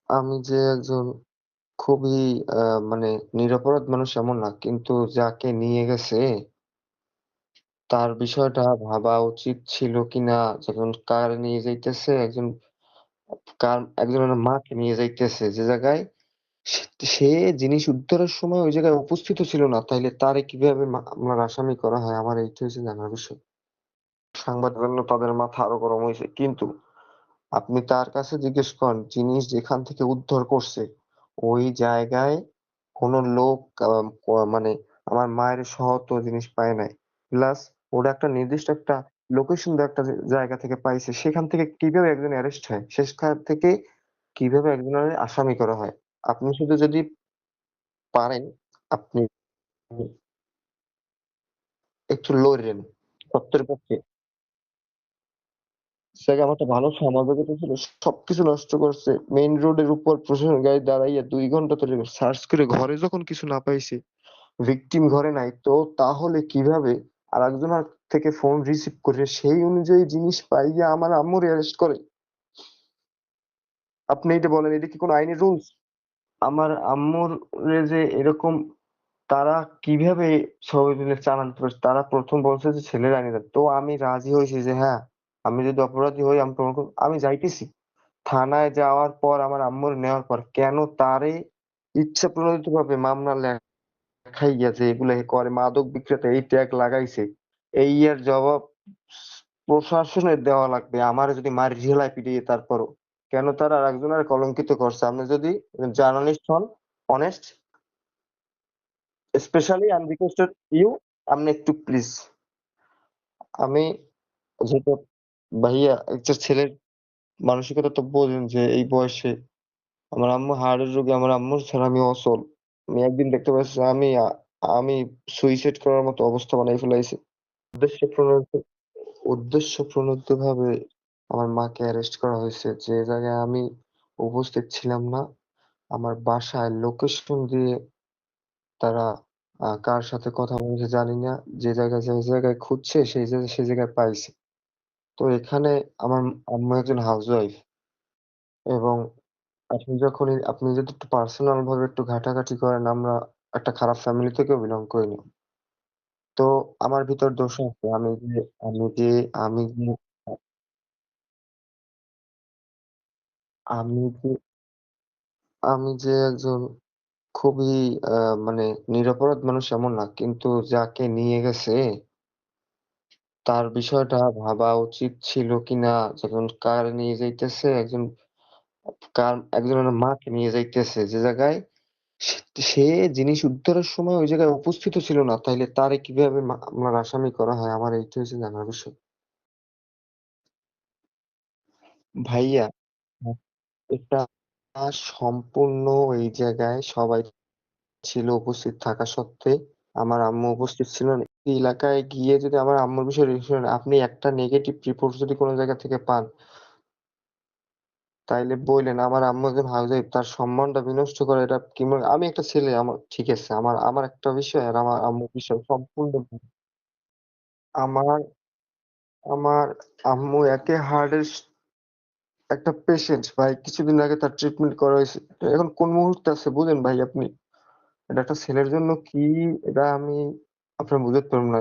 আমি যে একজন খুবই মানে নিরপরাধ মানুষ এমন না। কিন্তু যাকে নিয়ে গেছে তার বিষয়টা ভাবা উচিত ছিল কিনা? যখন কার নিয়ে যাইতেছে একজনের মাকে নিয়ে যাইতেছে যে জায়গায় সে সে জিনিস উদ্ধারের সময় ওই জায়গায় উপস্থিত ছিল না। তাইলে তারে কিভাবে মামলার আসামি করা হয়? আমার এইটা হচ্ছে জানার বিষয়। সাংবাদিকরা তাদের মাথা আরো গরম হইছে। কিন্তু আপনি তার কাছে জিজ্ঞেস করেন জিনিস যেখান থেকে উদ্ধার করছে ওই জায়গায় কোনো লোক মানে আমার মায়ের সহ তো জিনিস পায় নাই। প্লাস ওরা একটা নির্দিষ্ট একটা লোকেশন একটা জায়গা থেকে পাইছে। সেখান থেকে কিভাবে একজন অ্যারেস্ট হয়? সেখান থেকে কিভাবে একজনের আসামি করা হয়? আপনি শুধু যদি পারেন আপনি একটু লড়েন সত্যের পক্ষে। সে আমার একটা ভালো সমাজও ছিল। সবকিছু নষ্ট করছে। মেইন রোডের উপর প্রশাসনের গাড়ি দাঁড়াইয়া ২ ঘন্টা ধরে সার্চ করে ঘরে যখন কিছু না পাইছে, ভিকটিম ঘরে নাই, তো তাহলে কিভাবে আরেকজনের থেকে ফোন রিসিভ করে সেই অনুযায়ী জিনিস পাইয়া আমার আম্মুর অ্যারেস্ট করে? আপনি এটা বলেন, এটা কি কোনো আইনি রুলস? আমার আম্মুর যে এরকম তারা কিভাবে সবাই মিলে চালাতে পারছে? তারা ১ম বলছে যে ছেলের আইনি দায়িত্ব। তো আমি রাজি হইছি যে হ্যাঁ, আমি যদি অপরাধী হই আমি প্রমাণ করব। আমি যাইতেছি। থানায় যাওয়ার পর আমার আম্মুর নেওয়ার পর কেন তারে ইচ্ছাপ্রণোদিতভাবে মামলা লেখাইয়া যে এগুলা করে মাদক বিক্রেতা এই ট্যাগ লাগাইছে, এই এর জবাব প্রশাসনের দেওয়া লাগবে। আমারে যদি মাইর ঢেলায় পিটিয়ে তারপরও। কেন তারা আরেকজনের কলঙ্কিত করছে? আপনি যদি জার্নালিস্ট হন, honest, specially I am requested you, আপনি একটু প্লিজ আমি যেহেতু ভাইয়া একটা ছেলের মানসিকতা তো বোঝেন যে এই বয়সে আমার আম্মু হার্টের রোগী, আমার আম্মু ছাড়া আমি অচল। আমি একদিন দেখতে পাচ্ছি আমি সুইসাইড করার মতো অবস্থা বানাই ফেলাইছি। উদ্দেশ্যপ্রণোদিত উদ্দেশ্যপ্রণোদিতভাবে আমার মাকে অ্যারেস্ট করা হয়েছে যে জায়গায় আমি উপস্থিত ছিলাম না। আমার বাসায় লোকেশন দিয়ে তারা কার সাথে কথা বলেছে জানি না। যে জায়গায় খুঁজছে সেই জায়গায় পাইছে। তো এখানে আমার আম্মু একজন হাউসওয়াইফ এবং আপনি যদি একটু পার্সোনাল ভাবে একটু ঘাটাঘাটি করেন, আমরা একটা খারাপ ফ্যামিলি থেকেও বিলং করি না। তো আমার ভিতর দোষ আছে। আমি যে আমি যে আ আমি যে আমি যে একজন খুবই আ মানে নিরপরাধ মানুষ এমন না। কিন্তু যাকে নিয়ে গেছে তার বিষয়টা ভাবা উচিত ছিল কিনা? যখন কার নিয়ে যাইতেছে একজনের মাকে নিয়ে যাইতেছে যে জায়গায় সে সে জিনিস উদ্ধারের সময় ওই জায়গায় উপস্থিত ছিল না। তাইলে তারে কিভাবে মামলার আসামি করা হয়? আমার এইটা হচ্ছে জানার বিষয়। ভাইয়া, হ্যাঁ, এটা সম্পূর্ণ এই জায়গায় সবাই ছিল উপস্থিত থাকা সত্ত্বে আমার আম্মু উপস্থিত ছিল না। এই এলাকায় গিয়ে যদি আমার আম্মুর বিষয়ে আপনি একটা নেগেটিভ রিপোর্ট যদি কোন জায়গা থেকে পান, তাইলে বইলেন আমার আম্মু একজন হাউস-ওয়াইফ, তার সম্মানটা বিনষ্ট করা এটা কি আমি একটা ছেলে, আমার ঠিক আছে। আমার আমার একটা বিষয় আর আমার আম্মুর বিষয় সম্পূর্ণ ভিন্ন। আমার আমার আম্মু একে হার্টের একটা পেশেন্ট ভাই। কিছুদিন আগে তার ট্রিটমেন্ট করা হইছে। এখন কোন মুহূর্তে আছে বুঝেন ভাই আপনি? এটা একটা ছেলের জন্য কি, এটা আমি আপনার বুঝাইতে পারব না।